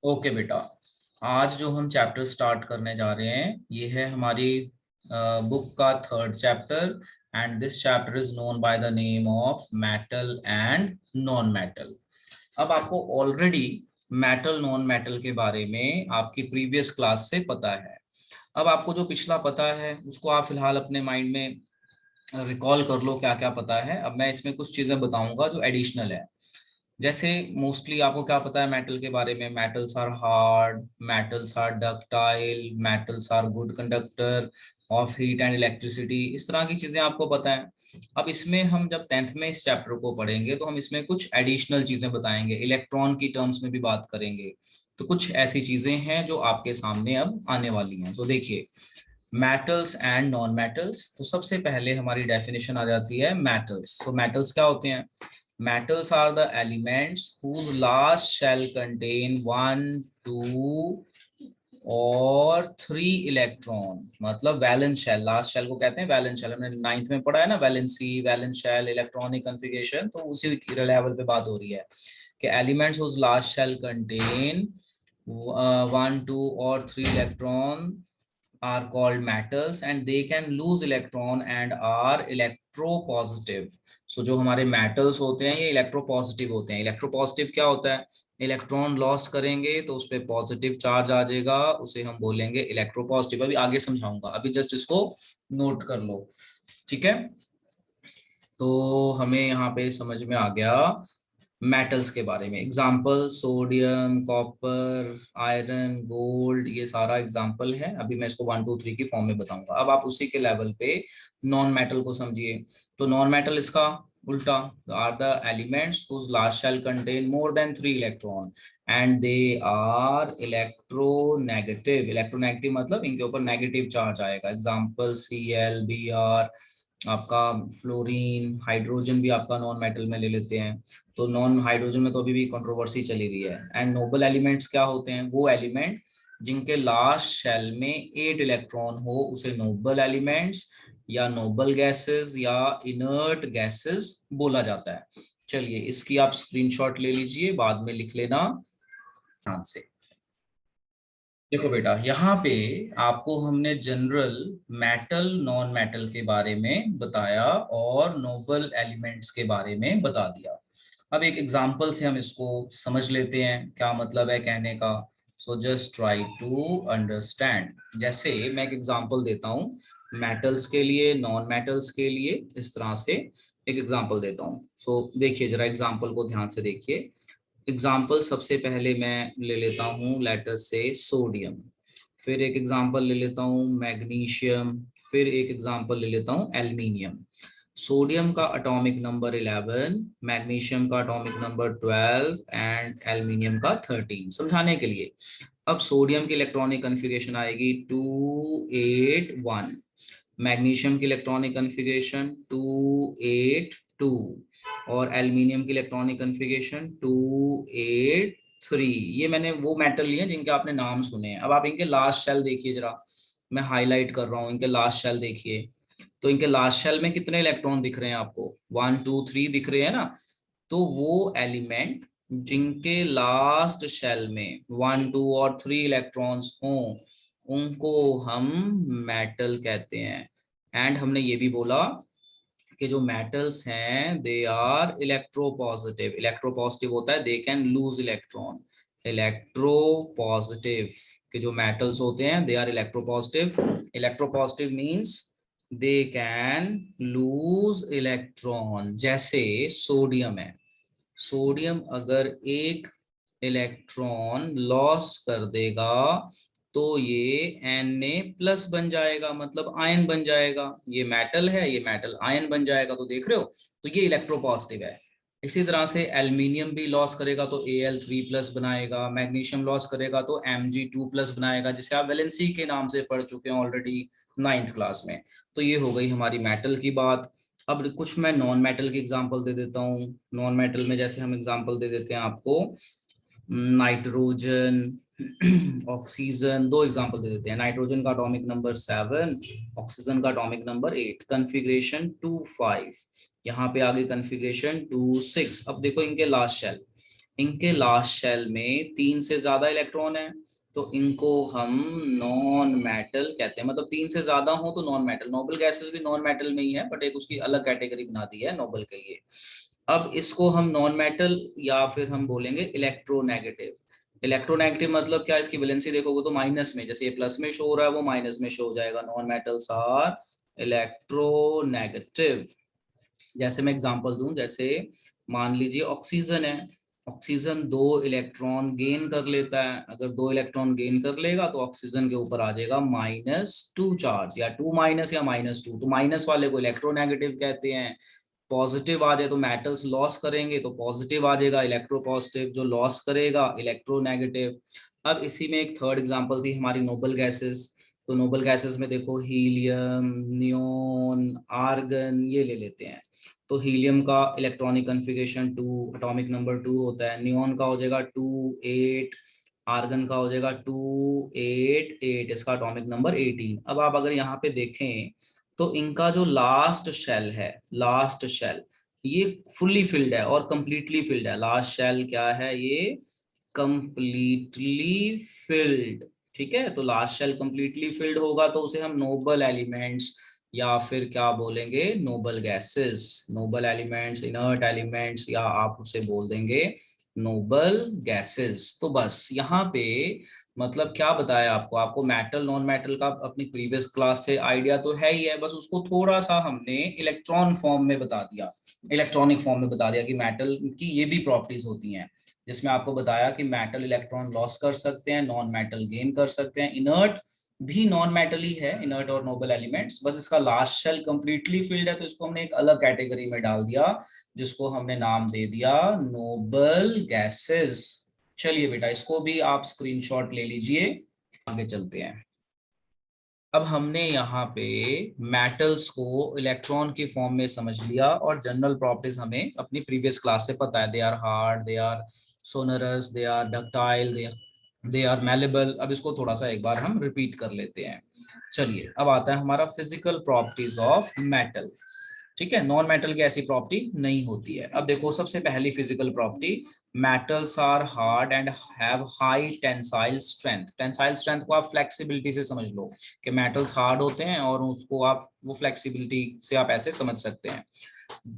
Okay बेटा, आज जो हम चैप्टर स्टार्ट करने जा रहे हैं ये है हमारी बुक का third chapter. And this chapter is known by the name of metal and non metal. अब आपको ऑलरेडी मेटल नॉन मेटल के बारे में आपकी प्रीवियस क्लास से पता है। अब आपको जो पिछला पता है उसको आप फिलहाल अपने माइंड में रिकॉल कर लो, क्या क्या पता है। अब मैं इसमें कुछ चीजें बताऊंगा जो एडिशनल है। जैसे मोस्टली आपको क्या पता है मेटल के बारे में? Metals are hard, metals are ductile, metals are good conductor of heat and electricity, इस तरह की चीजें आपको पता है। अब इसमें हम जब 10th में इस चैप्टर को पढ़ेंगे तो हम इसमें कुछ एडिशनल चीजें बताएंगे, इलेक्ट्रॉन की टर्म्स में भी बात करेंगे। तो कुछ ऐसी चीजें हैं जो आपके सामने अब आने वाली हैं। तो देखिए, मेटल्स एंड नॉन मेटल्स। तो सबसे पहले हमारी डेफिनेशन आ जाती है मेटल्स। तो मेटल्स क्या होते हैं? Metals are the elements whose last shell contain 1, 2 और 3 इलेक्ट्रॉन। मतलब वैलेंस शेल, लास्ट शेल को कहते हैं वैलेंस शेल। हमने 9th में पढ़ा है ना, valency, valence shell, electronic configuration. तो उसी लेवल पे बात हो रही है कि elements whose last shell contain 1, 2 और 3 electron are called metals and they can lose electron and are electropositive. So जो हमारे metals होते हैं ये electropositive होते हैं। electropositive क्या होता है? इलेक्ट्रॉन लॉस करेंगे तो उस पर पॉजिटिव चार्ज आ जाएगा, उसे हम बोलेंगे इलेक्ट्रोपॉजिटिव। अभी आगे समझाऊंगा, अभी जस्ट इसको नोट कर लो, ठीक है? तो हमें यहाँ पे समझ में आ गया मेटल्स के बारे में। Example sodium, copper, iron, gold, ये सारा एग्जाम्पल है। अभी मैं इसको 1, 2, 3 की फॉर्म में बताऊंगा। अब आप उसी के लेवल पे नॉन मेटल को समझिए। तो नॉन मेटल इसका उल्टा, are the elements whose last shell contain more than 3 electron and they are electronegative. Electronegative मतलब इनके ऊपर नेगेटिव चार्ज आएगा। एग्जाम्पल Cl, Br, आपका फ्लोरीन, हाइड्रोजन भी आपका नॉन मेटल में ले लेते हैं। तो नॉन हाइड्रोजन में तो अभी भी कंट्रोवर्सी चली हुई है। एंड नोबल एलिमेंट्स क्या होते हैं? वो एलिमेंट जिनके लास्ट शेल में 8 इलेक्ट्रॉन हो उसे नोबल एलिमेंट्स या नोबल गैसेस या इनर्ट गैसेस बोला जाता है। चलिए, इसकी आप स्क्रीनशॉट ले लीजिए, बाद में लिख लेना ध्यान से। देखो बेटा, यहाँ पे आपको हमने जनरल मेटल नॉन मेटल के बारे में बताया और नोबल एलिमेंट्स के बारे में बता दिया। अब एक एग्जांपल से हम इसको समझ लेते हैं क्या मतलब है कहने का। So just try to understand. जैसे मैं एक एग्जांपल देता हूँ मेटल्स के लिए, नॉन मेटल्स के लिए, इस तरह से एक एग्जांपल देता हूँ। सो देखिए, जरा एग्जांपल को ध्यान से देखिए। एग्जाम्पल सबसे पहले मैं ले लेता हूँ लेटर से सोडियम, फिर एक एग्जाम्पल ले लेता हूँ मैग्नीशियम, फिर एक एग्जाम्पल ले लेता हूँ एल्यूमिनियम। सोडियम का एटॉमिक नंबर 11, मैग्नीशियम का एटॉमिक नंबर 12 एंड एल्यूमिनियम का 13। समझाने के लिए, अब सोडियम की इलेक्ट्रॉनिक कॉन्फ़िगरेशन आएगी 281, मैग्नीशियम की इलेक्ट्रॉनिक कॉन्फ़िगरेशन 282 और एल्युमिनियम की इलेक्ट्रॉनिक कॉन्फ़िगरेशन 283। ये मैंने वो मेटल लिए जिनके आपने नाम सुने हैं। अब आप इनके लास्ट शेल देखिए जरा, मैं हाईलाइट कर रहा हूँ, इनके लास्ट शेल देखिए। तो इनके लास्ट शेल में कितने इलेक्ट्रॉन दिख रहे हैं आपको? 1, 2, 3 दिख रहे हैं ना। तो वो एलिमेंट जिनके लास्ट शेल में 1, 2 और 3 इलेक्ट्रॉन्स हों उनको हम मेटल कहते हैं। एंड हमने ये भी बोला कि जो मेटल्स हैं दे आर इलेक्ट्रोपॉजिटिव। इलेक्ट्रोपॉजिटिव होता है they can lose electron. Electropositive के जो मेटल्स होते हैं they are electropositive. Electropositive means they can lose electron. जैसे सोडियम है, सोडियम अगर एक इलेक्ट्रॉन लॉस कर देगा तो ये Na+ बन जाएगा, मतलब आयन बन जाएगा। ये मेटल है, ये मेटल आयन बन जाएगा। तो देख रहे हो, तो ये इलेक्ट्रोपॉजिटिव है। इसी तरह से एल्यूमिनियम भी लॉस करेगा तो Al3+ बनाएगा, मैग्नीशियम लॉस करेगा तो Mg2+ बनाएगा, जिसे आप वैलेंसी के नाम से पढ़ चुके हैं ऑलरेडी 9th क्लास में। तो ये हो गई हमारी मेटल की बात। अब कुछ मैं नॉन मेटल की एग्जांपल दे देता हूँ। नॉन मेटल में जैसे हम एग्जांपल दे देते हैं आपको नाइट्रोजन, ऑक्सीजन। दो एग्जांपल दे देते हैं। नाइट्रोजन का एटॉमिक नंबर 7, ऑक्सीजन का एटॉमिक नंबर 8, कॉन्फ़िगरेशन 2, 5। यहाँ पे आगे कॉन्फ़िगरेशन 2, 6। अब देखो इनके लास्ट शेल, इनके लास्ट शेल में 3 से ज्यादा इलेक्ट्रॉन है, तो इनको हम नॉन मेटल कहते हैं। मतलब 3 से ज्यादा हो तो नॉन मेटल। नोबल गैसेस भी नॉन मेटल में ही है, बट एक उसकी अलग कैटेगरी बना दी है नोबल के लिए। अब इसको हम नॉन मेटल या फिर हम बोलेंगे इलेक्ट्रोनेगेटिव। इलेक्ट्रोनेगेटिव मतलब क्या, इसकी वैलेंसी देखोगे तो माइनस में, जैसे ये प्लस में शो हो रहा है वो माइनस में शो हो जाएगा। Non metals are electronegative. जैसे मैं एग्जांपल दूं, जैसे मान लीजिए ऑक्सीजन है। ऑक्सीजन 2 इलेक्ट्रॉन गेन कर लेता है। अगर 2 इलेक्ट्रॉन गेन कर लेगा तो ऑक्सीजन के ऊपर आ जाएगा -2 चार्ज, या 2 माइनस या -2। तो माइनस वाले को इलेक्ट्रोनेगेटिव कहते हैं। पॉजिटिव आ जाए तो मेटल्स लॉस करेंगे तो पॉजिटिव आ जाएगा इलेक्ट्रो पॉजिटिव, जो लॉस करेगा इलेक्ट्रोनेगेटिव। अब इसी में एक थर्ड एग्जांपल थी हमारी नोबल गैसेस। तो नोबल गैसेस में देखो हीलियम, नियोन, आर्गन, ये ले लेते हैं। तो हीलियम का इलेक्ट्रॉनिक कॉन्फ़िगरेशन 2, एटॉमिक नंबर 2 होता है। नियोन का हो जाएगा 2 8, आर्गन का हो जाएगा 2 8 8, इसका एटॉमिक नंबर 18। अब आप अगर यहाँ पे देखें तो इनका जो लास्ट शेल है, लास्ट शेल ये फुल्ली फिल्ड है और कंप्लीटली फिल्ड है। लास्ट शेल क्या है, ये कंप्लीटली फिल्ड। ठीक है, तो लास्ट शेल कंप्लीटली फिल्ड होगा तो उसे हम नोबल एलिमेंट्स या फिर क्या बोलेंगे, noble gases. Noble elements, inert elements, या आप उसे बोल देंगे नोबल गैसेस। तो बस यहाँ पे मतलब क्या बताया आपको, आपको मेटल नॉन मेटल का अपनी प्रीवियस क्लास से आइडिया तो है ही है, बस उसको थोड़ा सा हमने इलेक्ट्रॉन फॉर्म में बता दिया, इलेक्ट्रॉनिक फॉर्म में बता दिया कि मेटल की ये भी प्रॉपर्टीज होती हैं। जिसमें आपको बताया कि मेटल इलेक्ट्रॉन लॉस कर सकते हैं, नॉन मेटल गेन कर सकते हैं। इनर्ट भी नॉन मेटल ही है, इनर्ट और नोबल एलिमेंट्स, बस इसका लास्ट शेल कंप्लीटली फिल्ड है तो इसको हमने एक अलग कैटेगरी में डाल दिया, जिसको हमने नाम दे दिया नोबल गैसेस। चलिए बेटा, इसको भी आप स्क्रीनशॉट ले लीजिए, आगे चलते हैं। अब हमने यहाँ पे मेटल्स को इलेक्ट्रॉन के फॉर्म में समझ लिया, और जनरल प्रॉपर्टीज हमें अपनी प्रीवियस क्लास से पता है। They are hard, they are sonorous, they are ductile, they are malleable. अब इसको थोड़ा सा एक बार हम रिपीट कर लेते हैं। चलिए, अब आता है हमारा फिजिकल प्रॉपर्टीज ऑफ मेटल। ठीक है, नॉन मेटल की ऐसी प्रॉपर्टी नहीं होती है। अब देखो, सबसे पहली physical property, metals are hard and have high tensile strength. Tensile strength को आप फ्लेक्सिबिलिटी से समझ लो कि मेटल्स हार्ड होते हैं और उसको आप वो फ्लेक्सिबिलिटी से आप ऐसे समझ सकते हैं।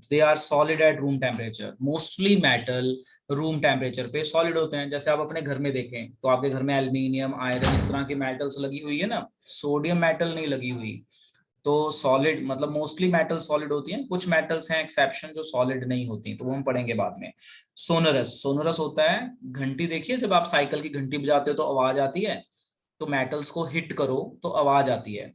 They are solid at room temperature. Mostly metal room temperature पे सॉलिड होते हैं। जैसे आप अपने घर में देखें तो आपके घर में एल्यूमिनियम, आयरन, इस तरह की मेटल्स लगी हुई है ना, सोडियम मेटल नहीं लगी हुई। तो सॉलिड मतलब मोस्टली मेटल सॉलिड होती हैं, कुछ मेटल्स हैं एक्सेप्शन जो सॉलिड नहीं होती, तो वो हम पढ़ेंगे बाद में। सोनरस, सोनरस होता है घंटी। देखिए, जब आप साइकिल की घंटी बजाते हो तो आवाज आती है, तो मेटल्स को हिट करो तो आवाज आती है।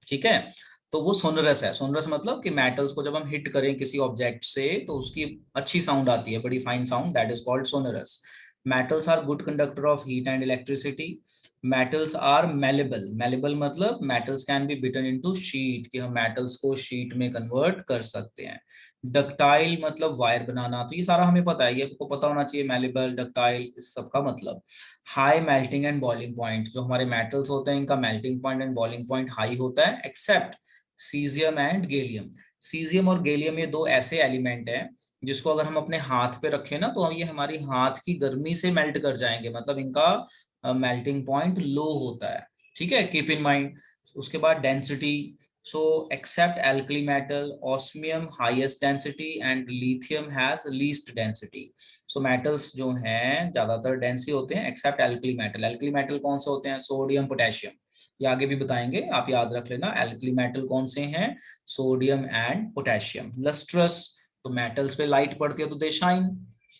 ठीक है, तो वो सोनरस है। सोनरस मतलब कि मेटल्स को जब हम हिट करें किसी ऑब्जेक्ट से तो उसकी अच्छी साउंड आती है, बड़ी fine sound, that is called sonorous. Metals are good conductor of heat and electricity. Metals are malleable. Malleable मतलब metals can be beaten into sheet, कि हम मेटल्स को शीट में कन्वर्ट कर सकते हैं। डक्टाइल मतलब वायर बनाना, तो ये सारा हमें पता है, ये आपको पता होना चाहिए, मेलेबल, डक्टाइल, इस सब का मतलब। High melting and boiling point, जो हमारे मेटल्स होते हैं इनका melting point and boiling point high होता है, except caesium and gallium. Caesium और गैलियम ये दो ऐसे एलिमेंट हैं जिसको अगर हम अपने हाथ पे रखें ना तो ये हमारी हाथ की गर्मी से मेल्ट कर जाएंगे, मतलब इनका मेल्टिंग पॉइंट लो होता है। ठीक है, कीप इन माइंड। उसके बाद density, so except alkali metal, osmium highest density and lithium has least density. So metals जो हैं ज्यादातर डेंसी होते हैं except alkali metal. Alkali metal कौन से होते हैं, सोडियम, पोटेशियम, ये आगे भी बताएंगे, आप याद रख लेना। एल्कली मेटल कौन से हैं, सोडियम एंड पोटेशियम। लस्ट्रस, तो मेटल्स पे लाइट पड़ती है तो दे शाइन,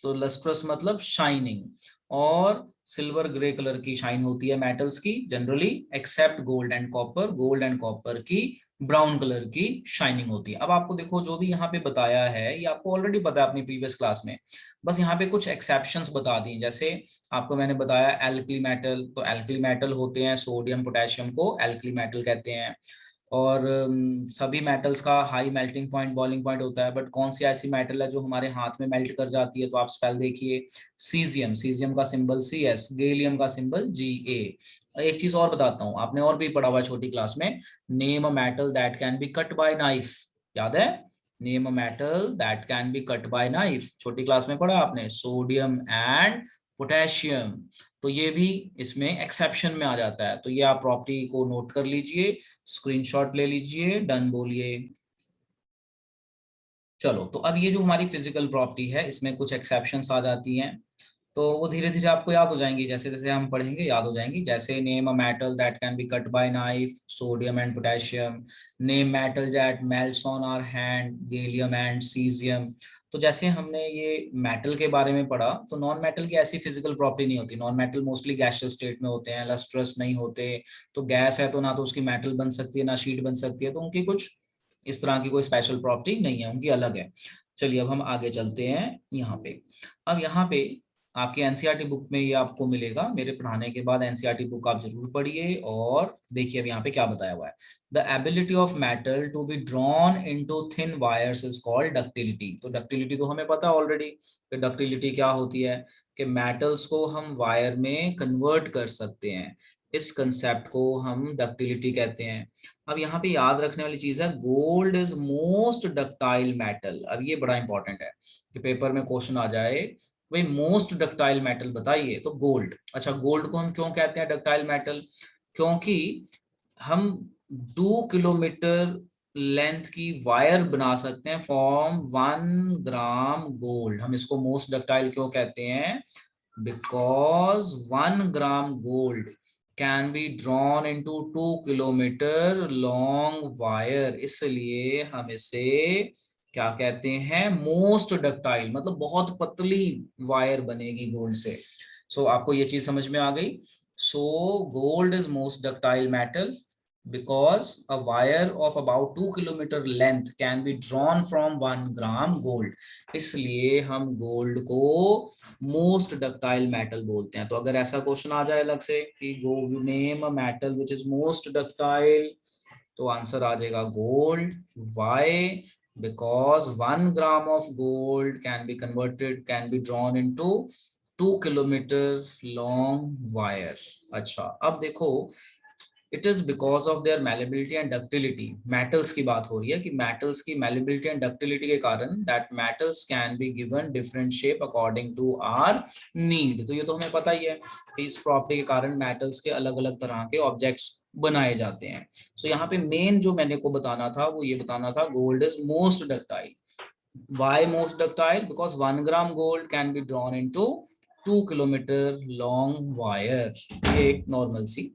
तो लस्ट्रस मतलब शाइनिंग। और सिल्वर ग्रे कलर की शाइन होती है मेटल्स की generally, except gold and copper. Gold and copper की ब्राउन कलर की शाइनिंग होती है। अब आपको देखो, जो भी यहाँ पे बताया है ये आपको ऑलरेडी पता है अपनी प्रीवियस क्लास में, बस यहाँ पे कुछ एक्सेप्शंस बता दी। जैसे आपको मैंने बताया एल्कली मेटल, तो एल्कली मेटल होते हैं सोडियम पोटेशियम को एल्कली मेटल कहते हैं। और सभी मेटल्स का high melting point boiling point होता है, बट कौन सी ऐसी मेटल है जो हमारे हाथ में मेल्ट कर जाती है, तो आप स्पेल देखिए, सीजियम, सीजियम का सिंबल CS, गैलियम का सिंबल GA। एक चीज और बताता हूँ, आपने और भी पढ़ा हुआ है छोटी क्लास में, name a metal that can be cut by knife, याद है, name a metal that can be cut by knife, छोटी क्लास में पढ़ा आपने, सोडियम एंड पोटेशियम। तो ये भी इसमें एक्सेप्शन में आ जाता है। तो ये आप प्रॉपर्टी को नोट कर लीजिए, स्क्रीनशॉट ले लीजिए, डन बोलिए। चलो, तो अब ये जो हमारी फिजिकल प्रॉपर्टी है इसमें कुछ एक्सेप्शंस आ जाती हैं, तो वो धीरे धीरे आपको याद हो जाएंगी, जैसे जैसे हम पढ़ेंगे याद हो जाएंगी। जैसे name a metal that can be cut by knife, sodium and potassium. Name metal that melts on our hand, gallium and caesium. तो जैसे हमने ये मेटल के बारे में पढ़ा, तो नॉन मेटल की ऐसी फिजिकल प्रॉपर्टी नहीं होती। Non metal mostly gaseous state में होते हैं, लस्ट्रस नहीं होते। तो गैस है तो ना तो उसकी मेटल बन सकती है ना शीट बन सकती है, तो उनकी कुछ इस तरह की कोई स्पेशल प्रॉपर्टी नहीं है, उनकी अलग है। चलिए अब हम आगे चलते हैं यहाँ पे। अब यहाँ पे आपकी एनसीईआरटी बुक में ये आपको मिलेगा, मेरे पढ़ाने के बाद एनसीईआरटी बुक आप जरूर पढ़िए और देखिए अब यहाँ पे क्या बताया हुआ है। The ability of metal to be drawn into thin wires is called ductility. तो डक्टिलिटी तो हमें पता है ऑलरेडी कि डक्टिलिटी क्या होती है, कि मेटल्स को हम वायर में कन्वर्ट कर सकते हैं। इस कंसेप्ट को हम डक्टिलिटी कहते हैं। अब यहाँ पे याद रखने वाली चीज है, gold is most ductile metal. अब ये बड़ा इंपॉर्टेंट है कि पेपर में क्वेश्चन आ जाए, भाई मोस्ट डक्टाइल मेटल बताइए, तो गोल्ड। अच्छा, गोल्ड को हम क्यों कहते हैं डक्टाइल मेटल? क्योंकि हम 2 किलोमीटर लेंथ की वायर बना सकते हैं फ्रॉम 1 ग्राम गोल्ड। हम इसको मोस्ट डक्टाइल क्यों कहते हैं? Because 1 gram gold can be drawn into 2 kilometre long wire, इसलिए हम इसे क्या कहते हैं? मोस्ट डक्टाइल, मतलब बहुत पतली वायर बनेगी गोल्ड से। सो आपको ये चीज समझ में आ गई। So gold is most ductile metal because a wire of about 2 kilometer length can be drawn from 1 gram gold, इसलिए हम गोल्ड को मोस्ट डक्टाइल मेटल बोलते हैं। तो अगर ऐसा क्वेश्चन आ जाए अलग से कि go name a metal which is most ductile, तो आंसर आ जाएगा gold. Why? Because 1 gram of gold can be drawn into 2 kilometre long wire. अच्छा, अब देखो, it is because of their malleability and ductility. Metals की बात हो रही है कि मेटल्स की मैलेबिलिटी एंड डक्टिलिटी के कारण that metals can be given different shape according to our need. तो ये तो हमें पता ही है कि इस प्रॉपर्टी के कारण मेटल्स के अलग अलग तरह के ऑब्जेक्ट्स बनाए जाते हैं। सो यहाँ पे मेन जो मैंने को बताना था वो ये बताना था, gold is most ductile. Why most ductile? Because 1 gram gold can be drawn into 2 kilometre long wire. ये एक नॉर्मल सी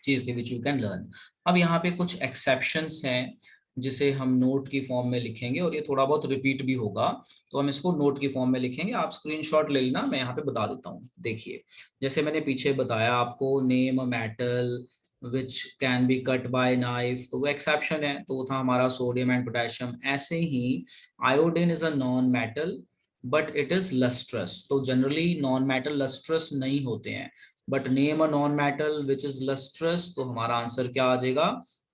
चीज थी विच यू कैन लर्न। अब यहाँ पे कुछ एक्सेप्शंस हैं जिसे हम नोट की फॉर्म में लिखेंगे, और ये थोड़ा बहुत रिपीट भी होगा, तो हम इसको नोट की फॉर्म में लिखेंगे। आप स्क्रीनशॉट ले लेना, मैं यहाँ पे बता देता हूँ। देखिए, जैसे मैंने पीछे बताया आपको, name metal which can be cut by knife, तो वो एक्सेप्शन है, तो वो था हमारा सोडियम एंड पोटेशियम। ऐसे ही iodine is a non metal but it is lustrous. तो जनरली नॉन मेटल लस्ट्रस नहीं होते हैं, but name a non metal which is lustrous, तो हमारा आंसर क्या आ जाएगा?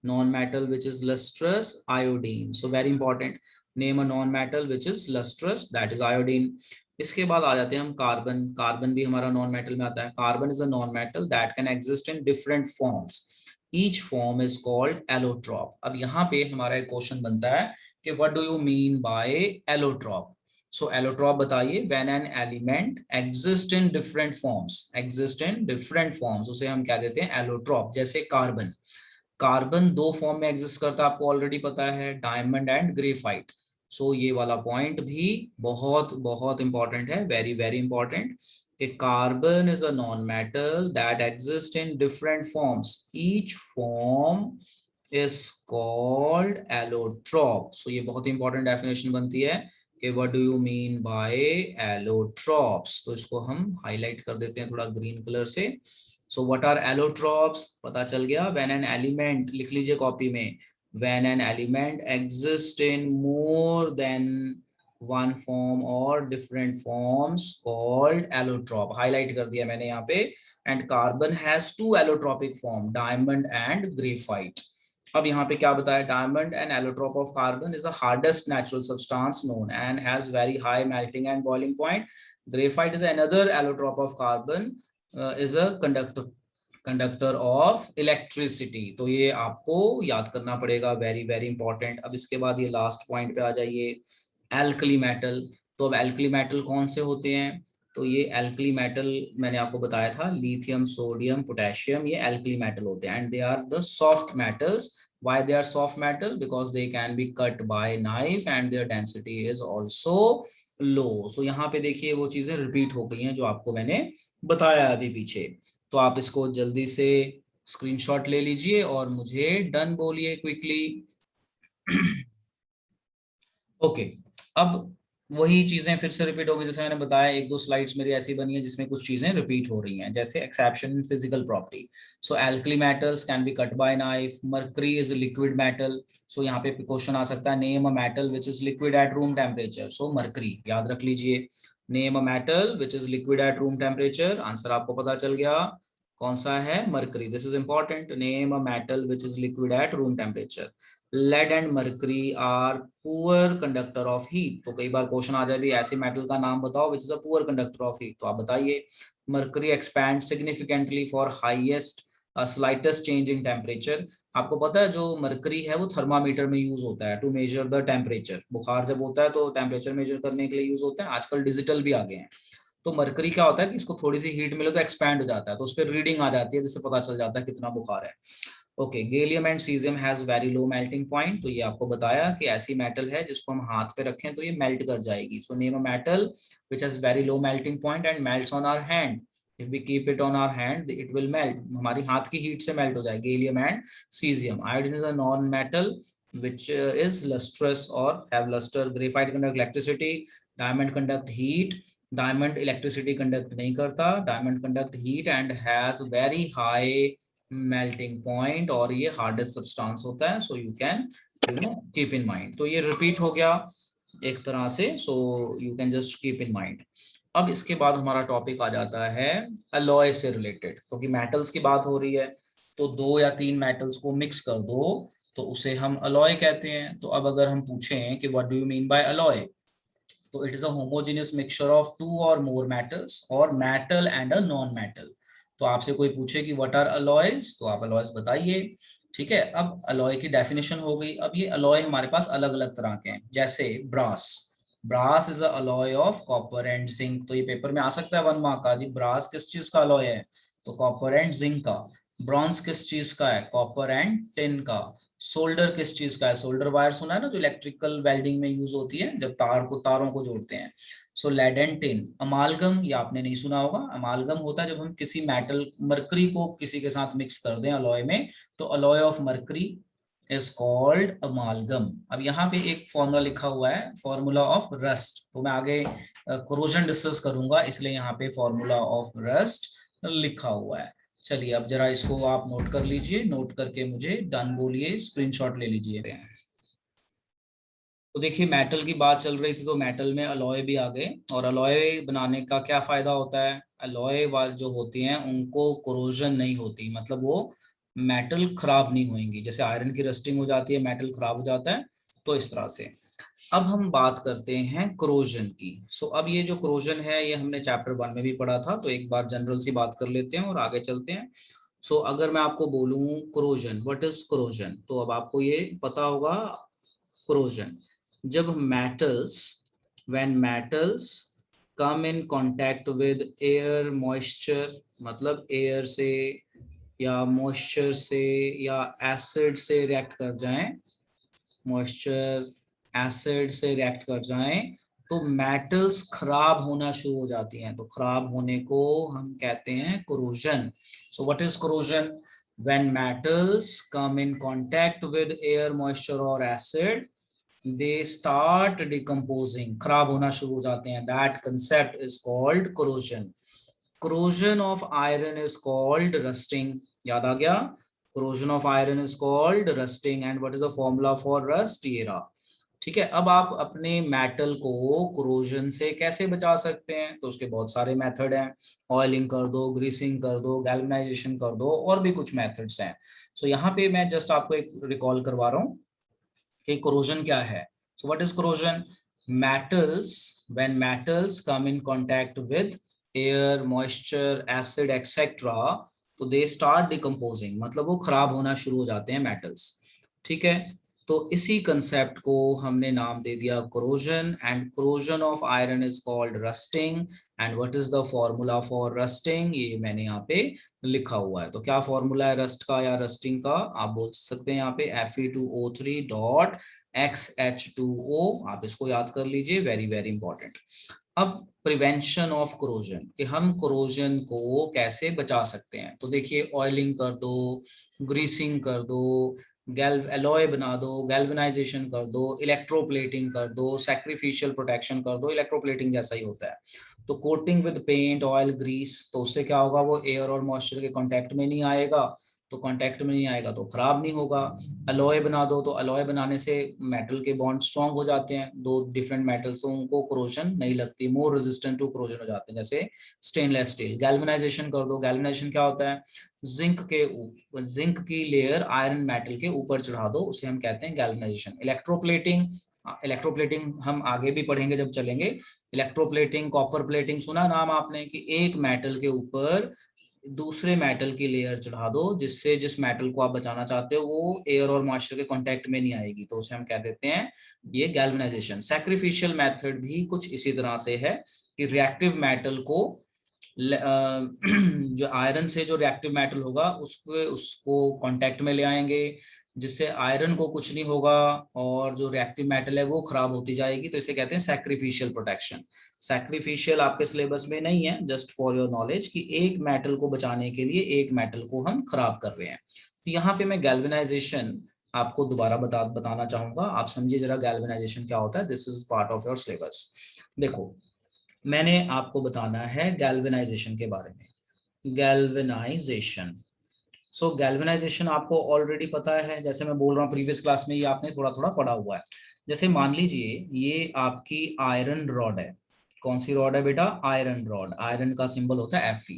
Non metal which is lustrous, iodine. So very important, name a non metal which is lustrous, that is iodine. इसके बाद आ जाते हैं हम कार्बन। कार्बन भी हमारा नॉन मेटल में आता है। Carbon is a non metal that can exist in different forms, each form is called allotrope. अब यहाँ पे हमारा एक क्वेश्चन बनता है कि what do you mean by allotrope? So allotrope बताइए, when an element exist in different forms, exist in different forms, उसे हम क्या देते हैं? एलोट्रॉप। जैसे कार्बन, कार्बन 2 फॉर्म में एग्जिस्ट करता है, आपको ऑलरेडी पता है, डायमंड एंड ग्रेफाइट। सो ये वाला पॉइंट भी बहुत बहुत इंपॉर्टेंट है, वेरी वेरी इंपॉर्टेंट, कि carbon is a non metal that exist in different forms, each form is called allotrope. So ये बहुत इंपॉर्टेंट डेफिनेशन बनती है कि what do you mean by allotropes. तो इसको हम हाईलाइट कर देते हैं थोड़ा ग्रीन कलर से। So what are allotropes? पता चल गया। व्हेन एन एलिमेंट, लिख लीजिए कॉपी में, when an element exist in more than one form और different forms called allotrope. Highlight कर दिया मैंने यहाँ पे। And carbon has 2 allotropic form, diamond and graphite. अब यहाँ पे क्या बताया? Diamond and allotrope of carbon is the hardest natural substance known and has very high melting and boiling point. Graphite is another allotrope of carbon, is a conductor conductor of electricity. तो ये आपको याद करना पड़ेगा, very very important. अब इसके बाद ये लास्ट पॉइंट पे आ जाइए, एल्कली मेटल। तो अब एल्कली मेटल कौन से होते हैं? तो ये एल्कली मेटल मैंने आपको बताया था, लिथियम, सोडियम, पोटेशियम, ये एल्कली मेटल होते हैं and they are the soft metals. Why they are soft metal? Because they can be cut by knife and their density is also low. So यहाँ पे देखिए वो चीजें रिपीट हो गई हैं जो आपको मैंने बताया अभी पीछे। तो आप इसको जल्दी से स्क्रीनशॉट ले लीजिए और मुझे डन बोलिए क्विकली। ओके, अब वही चीजें फिर से रिपीट होगी जैसे मैंने बताया। एक दो स्लाइड्स मेरी ऐसी बनी है जिसमें कुछ चीजें रिपीट हो रही हैं, जैसे exception in physical property. So alkali metals can be cut by knife, mercury is liquid metal. So यहाँ पे क्वेश्चन आ सकता है, name a metal which is liquid at room temperature. So mercury याद रख लीजिए, name a metal which is liquid at room temperature. Answer आपको पता चल गया कौन सा है, mercury. This is important, name a metal which is liquid at room temperature. Lead and mercury are poor conductor of heat. तो कई बार question आ जाए भी ऐसे मेटल का नाम बताओ which is a poor conductor of heat, तो आप बताइए। Mercury expand significantly for highest slightest change in temperature. आपको पता है जो मर्करी है वो थर्मामीटर में यूज होता है टू मेजर द टेम्परेचर। बुखार जब होता है तो टेम्परेचर मेजर करने के लिए यूज होता है। आजकल डिजिटल भी आ गए हैं। तो मरकरी क्या होता है कि इसको थोड़ी सी हीट मिले तो एक्सपैंड हो जाता है, तो उस पर रीडिंग आ जाती है जिससे पता चल जाता है कितना बुखार है। Okay, gallium and caesium has very low melting point. तो ये आपको बताया कि ऐसी मेटल है जिसको हम हाथ पे रखें तो ये मेल्ट कर जाएगी। So name a metal which has very low melting point and melts on our hand. If we keep it on our hand it will melt, हमारी हाथ की हीट से मेल्ट हो जाएगी। Gallium and caesium. Iodine is a non metal which is lustrous or have luster. Graphite conduct electricity, diamond conduct heat. Diamond electricity conduct नहीं करता, diamond conduct heat and has very high melting point, और ये hardest substance होता है। So you can keep in mind. तो ये repeat हो गया एक तरह से, so you can just keep in mind. अब इसके बाद हमारा टॉपिक आ जाता है अलॉय से रिलेटेड, क्योंकि मेटल्स की बात हो रही है तो दो या तीन मेटल्स को मिक्स कर दो तो उसे हम अलॉय कहते हैं। तो अब अगर हम पूछें कि what do you mean by alloy, तो it is a homogeneous mixture of two और मोर मेटल्स और metal and a non metal. तो आपसे कोई पूछे कि व्हाट आर अलॉयज, तो आप अलॉयज बताइए। ठीक है, अब अलॉय की डेफिनेशन हो गई। अब ये अलॉय हमारे पास अलग अलग तरह के हैं, जैसे brass. Brass is a alloy of copper and zinc. तो ये पेपर में आ सकता है 1 मार्क का, जी ब्रास किस चीज का अलॉय है, तो कॉपर एंड जिंक का। ब्रॉन्ज किस चीज का है, कॉपर एंड टिन का। सोल्डर किस चीज का है, सोल्डर वायर सुना है ना, जो इलेक्ट्रिकल वेल्डिंग में यूज होती है जब तारों को जोड़ते हैं। सो लेड एंड टिन। अमालगम, ये आपने नहीं सुना होगा। अमालगम होता है जब हम किसी मेटल मरकरी को किसी के साथ मिक्स कर दें अलॉय में, तो alloy of mercury is called अमालगम। अब यहाँ पे एक फॉर्मूला लिखा हुआ है, फॉर्मूला ऑफ रस्ट। तो मैं आगे कोरोजन डिस्कस करूंगा, इसलिए यहाँ पे फॉर्मूला ऑफ रस्ट लिखा हुआ है। चलिए अब जरा इसको आप नोट कर लीजिए, नोट करके मुझे डन बोलिए, स्क्रीनशॉट ले लीजिए। तो देखिए मेटल की बात चल रही थी तो मेटल में अलॉय भी आ गए, और अलॉय बनाने का क्या फायदा होता है, अलॉय वाल जो होती हैं उनको कोरोजन नहीं होती, मतलब वो मेटल खराब नहीं होंगी। जैसे आयरन की रस्टिंग हो जाती है, मेटल खराब हो जाता है, तो इस तरह से। अब हम बात करते हैं क्रोजन की। सो अब ये जो क्रोजन है ये हमने चैप्टर 1 में भी पढ़ा था, तो एक बार जनरल सी बात कर लेते हैं और आगे चलते हैं। सो अगर मैं आपको बोलूं क्रोजन, व्हाट इज क्रोजन, तो अब आपको ये पता होगा। क्रोजन, जब metals, when metals come in contact with air moisture, मतलब एयर से या मॉइस्चर से या एसिड से रिएक्ट कर जाएं, मॉइस्चर एसिड से रिएक्ट कर जाएं, तो मेटल्स खराब होना शुरू हो जाती हैं। तो खराब होने को हम कहते हैं corrosion. So what is corrosion, when metals come in contact with air moisture और एसिड दे स्टार्ट डिकम्पोजिंग, खराब होना शुरू हो जाते हैं। That concept is called corrosion. Corrosion of iron is called rusting. याद आ गया, corrosion of iron is called rusting. And what is the formula for rust, ये रहा। ठीक है, अब आप अपने मेटल को कोरोजन से कैसे बचा सकते हैं, तो उसके बहुत सारे मेथड हैं। ऑयलिंग कर दो, ग्रीसिंग कर दो, गैल्वेनाइजेशन कर दो, और भी कुछ मेथड्स हैं। सो यहाँ पे मैं जस्ट आपको एक रिकॉल करवा रहा हूँ कि कोरोजन क्या है। So what is corrosion, metals, when metals come in contact with air moisture acid etcetera, तो दे स्टार्ट डिकम्पोजिंग, मतलब वो खराब होना शुरू हो जाते हैं मेटल्स। ठीक है, तो इसी कंसेप्ट को हमने नाम दे दिया corrosion, and corrosion of iron is called rusting. And what is the formula for rusting, ये मैंने यहाँ पे लिखा हुआ है। तो क्या फॉर्मूला है रस्ट का या रस्टिंग का, आप बोल सकते हैं यहाँ पे Fe2O3 डॉट XH2O, आप इसको याद कर लीजिए, वेरी वेरी इंपॉर्टेंट। अब प्रिवेंशन ऑफ कोरोजन, कि हम कोरोजन को कैसे बचा सकते हैं। तो देखिए, ऑयलिंग कर दो, ग्रीसिंग कर दो, एलॉय बना दो, गैल्वेनाइजेशन कर दो, इलेक्ट्रोप्लेटिंग कर दो, सैक्रिफिशियल प्रोटेक्शन कर दो, इलेक्ट्रोप्लेटिंग जैसा ही होता है। तो coating with paint, oil, grease, तो उससे क्या होगा, वो एयर और मॉइस्चर के कांटेक्ट में नहीं आएगा, तो कांटेक्ट में नहीं आएगा तो खराब नहीं होगा। अलॉय बना दो, तो अलॉय बनाने से मेटल के बॉन्ड स्ट्रॉन्ग हो जाते हैं, दो डिफरेंट मेटल्स, उनको कोरोजन नहीं लगती, मोर रेजिस्टेंट टू कोरोजन हो जाते हैं, जैसे स्टेनलेस स्टील। गैल्वेनाइजेशन कर दो, गैल्वेनाइजेशन क्या होता है, जिंक की लेयर आयरन मेटल के ऊपर चढ़ा दो, उसे हम कहते हैं गैल्वेनाइजेशन। इलेक्ट्रोप्लेटिंग, इलेक्ट्रोप्लेटिंग हम आगे भी पढ़ेंगे जब चलेंगे। इलेक्ट्रोप्लेटिंग, कॉपर प्लेटिंग, सुना नाम आपने, कि एक मेटल के ऊपर दूसरे मेटल की लेयर चढ़ा दो, जिससे जिस मेटल को आप बचाना चाहते हो वो एयर और मॉइस्चर के कांटेक्ट में नहीं आएगी, तो उसे हम कह देते हैं ये गैल्वेनाइजेशन। सैक्रिफिशियल मेथड भी कुछ इसी तरह से है, कि रिएक्टिव मेटल को जो आयरन से जो रिएक्टिव मेटल होगा उसको कांटेक्ट में ले आएंगे, जिससे आयरन को कुछ नहीं होगा और जो रिएक्टिव मेटल है वो खराब होती जाएगी, तो इसे कहते हैं सैक्रिफिशियल प्रोटेक्शन। सैक्रिफिशियल आपके सिलेबस में नहीं है, जस्ट फॉर योर नॉलेज, कि एक मेटल को बचाने के लिए एक मेटल को हम खराब कर रहे हैं। तो यहाँ पे मैं गैल्वेनाइजेशन आपको दोबारा बताना चाहूंगा, आप समझिए जरा गैल्वेनाइजेशन क्या होता है। This is part of your syllabus. देखो, मैंने आपको बताना है गैल्वेनाइजेशन के बारे में। गैल्वेनाइजेशन, सो गैल्वेनाइजेशन आपको ऑलरेडी पता है, जैसे मैं बोल रहा हूँ प्रीवियस क्लास में ये आपने थोड़ा थोड़ा पढ़ा हुआ है। जैसे मान लीजिए ये आपकी आयरन रॉड है। कौन सी रॉड है बेटा, आयरन रॉड, आयरन का सिंबल होता है Fe।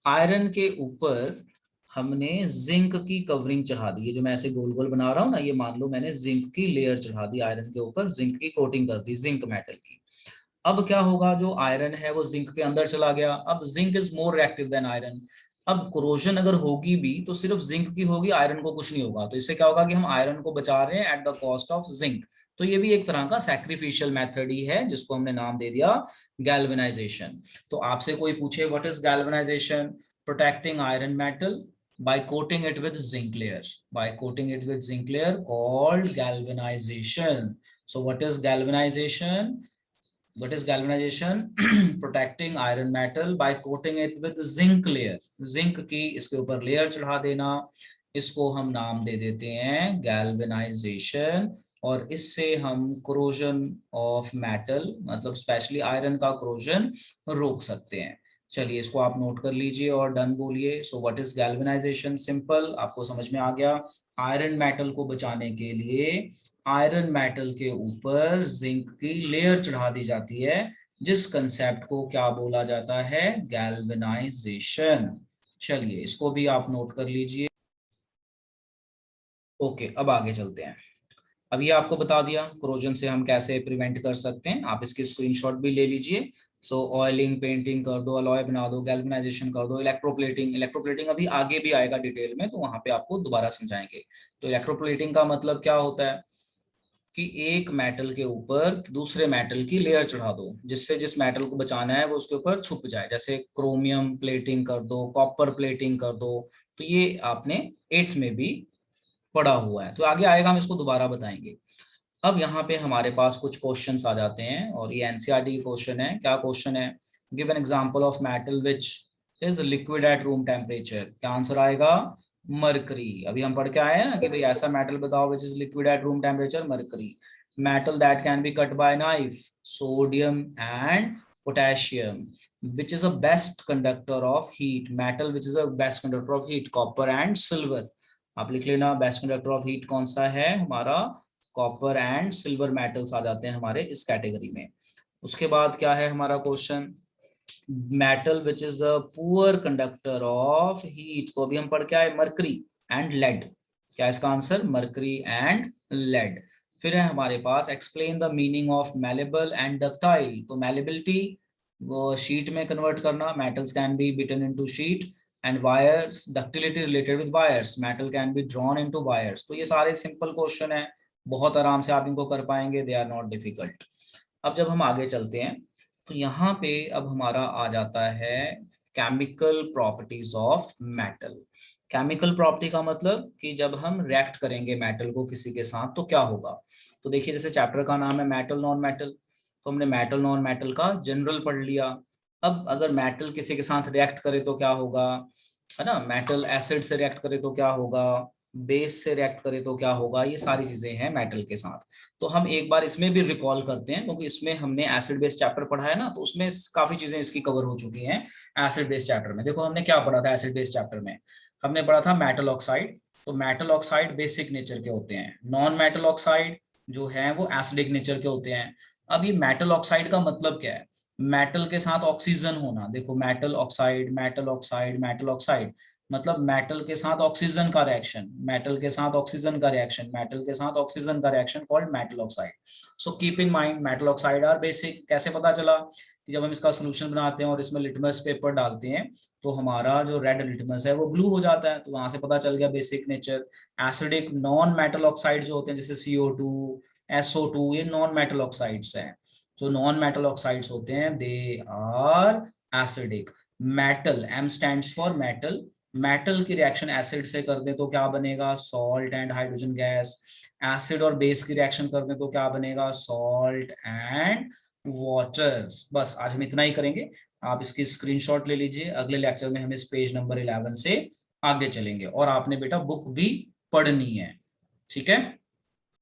आयरन के ऊपर हमने जिंक की कवरिंग चढ़ा दी है, जो मैं ऐसे गोल गोल बना रहा हूँ ना, ये मान लो मैंने जिंक की लेयर चढ़ा दी आयरन के ऊपर, जिंक की कोटिंग कर दी, जिंक मेटल की। अब क्या होगा, जो आयरन है वो जिंक के अंदर चला गया, अब zinc is more reactive than iron. अब कोरोजन अगर होगी भी तो सिर्फ जिंक की होगी, आयरन को कुछ नहीं होगा, तो इससे क्या होगा कि हम आयरन को बचा रहे हैं at the cost of zinc. तो ये भी एक तरह का सैक्रिफिशियल मेथड ही है, जिसको हमने नाम दे दिया गैल्वेनाइजेशन। तो आपसे कोई पूछे what is galvanisation, protecting iron metal by coating it with zinc layer, by coating it with zinc layer called galvanization. So what is galvanization? What is galvanization? Protecting iron metal by coating it with zinc layer, zinc की इसके ऊपर layer चढ़ा देना, इसको हम नाम दे देते हैं गैल्वेनाइजेशन। और इससे हम कोरोजन ऑफ मेटल, मतलब स्पेशली आयरन का कोरोजन रोक सकते हैं। चलिए इसको आप नोट कर लीजिए और डन बोलिए। So what is galvanisation, simple, आपको समझ में आ गया। आयरन मेटल को बचाने के लिए आयरन मेटल के ऊपर जिंक की लेयर चढ़ा दी जाती है, जिस कंसेप्ट को क्या बोला जाता है, गैल्वेनाइजेशन। चलिए इसको भी आप नोट कर लीजिए। ओके, अब आगे चलते हैं। अब ये आपको बता दिया कोरोजन से हम कैसे प्रिवेंट कर सकते हैं, आप इसकी स्क्रीनशॉट भी ले लीजिए। सो ऑयलिंग, पेंटिंग कर दो, अलॉय बना दो, गैल्वेनाइजेशन कर दो, इलेक्ट्रोप्लेटिंग, इलेक्ट्रोप्लेटिंग अभी आगे भी आएगा डिटेल में, तो वहां पे आपको दोबारा समझाएंगे। तो इलेक्ट्रोप्लेटिंग का मतलब क्या होता है, कि एक मेटल के ऊपर दूसरे मेटल की लेयर चढ़ा दो, जिससे जिस मेटल को बचाना है वो उसके ऊपर छुप जाए, जैसे क्रोमियम प्लेटिंग कर दो, कॉपर प्लेटिंग कर दो। तो ये आपने 8th में भी पढ़ा हुआ है, तो आगे आएगा, हम इसको दोबारा बताएंगे। अब यहाँ पे हमारे पास कुछ क्वेश्चंस आ जाते हैं, और ये एनसीईआरटी की क्वेश्चन है। क्या क्वेश्चन है, give an example of metal which is liquid at room temperature. क्या आंसर आएगा, मरकरी। अभी हम पढ़ के आए हैं ना कि भाई ऐसा मेटल बताओ विच is liquid at room temperature, mercury. Metal that can be cut by knife, sodium and potassium. Which is a best conductor of heat, metal which is a best conductor of heat, copper and silver. आप लिख लेना, best conductor of heat कौन सा है हमारा, copper and silver metals आ जाते हैं हमारे इस कैटेगरी में। उसके बाद क्या है हमारा question, metal which is a poor conductor of heat, तो अभी हम पढ़ के आए मरकरी एंड लेड। क्या इसका आंसर, मरकरी एंड लेड। फिर है हमारे पास explain the meaning of malleable and ductile. तो मैलेबिलिटी वो शीट में कन्वर्ट करना, metals can be beaten into sheet, and wires, ductility related with wires, metal can be drawn into wires। तो ये सारे सिंपल क्वेश्चन है, बहुत आराम से आप इनको कर पाएंगे, दे आर नॉट डिफिकल्ट। अब जब हम आगे चलते हैं तो यहाँ पे अब हमारा आ जाता है chemical properties of metal. Chemical property का मतलब कि जब हम रिएक्ट करेंगे मेटल को किसी के साथ तो क्या होगा। तो देखिए जैसे चैप्टर का नाम है मेटल नॉन मेटल, तो हमने मेटल नॉन मेटल का जनरल पढ़ लिया। अब अगर मेटल किसी के साथ रिएक्ट करे तो क्या होगा, है ना, मेटल एसिड से रिएक्ट करे तो क्या होगा, बेस से रिएक्ट करे तो क्या होगा, ये सारी चीजें हैं मेटल के साथ। तो हम एक बार इसमें भी रिकॉल करते हैं क्योंकि इसमें हमने एसिड बेस चैप्टर पढ़ा है ना, तो उसमें काफी चीजें इसकी कवर हो चुकी हैं। एसिड बेस चैप्टर में देखो हमने क्या पढ़ा था, एसिड बेस चैप्टर में हमने पढ़ा था मेटल ऑक्साइड। तो मेटल ऑक्साइड बेसिक नेचर के होते हैं, नॉन मेटल ऑक्साइड जो है वो एसिडिक नेचर के होते हैं। अब ये मेटल ऑक्साइड का मतलब क्या है, मेटल के साथ ऑक्सीजन होना। देखो metal oxide metal oxide metal oxide मतलब मेटल के साथ ऑक्सीजन का रिएक्शन, मेटल के साथ ऑक्सीजन का रिएक्शन, मेटल के साथ ऑक्सीजन का reaction called metal oxide. So keep in mind metal oxide are basic. कैसे पता चला कि जब हम इसका सोल्यूशन बनाते हैं और इसमें लिटमस पेपर डालते हैं तो हमारा जो रेड लिटमस है वो ब्लू हो जाता है, तो वहां से पता चल गया basic nature. Acidic non metal oxide जो होते हैं जैसे CO2 SO2 ये नॉन मेटल ऑक्साइड्स हैं। जो नॉन मेटल ऑक्साइड्स होते हैं they are acidic. Metal M stands for metal, metal की रिएक्शन एसिड से कर दे तो क्या बनेगा, salt and hydrogen gas. Acid और बेस की रिएक्शन कर दे तो क्या बनेगा, सॉल्ट एंड वाटर। बस आज हम इतना ही करेंगे, आप इसकी स्क्रीनशॉट ले लीजिए। अगले लेक्चर में हम इस पेज नंबर 11 से आगे चलेंगे और आपने बेटा बुक भी पढ़नी है, ठीक है।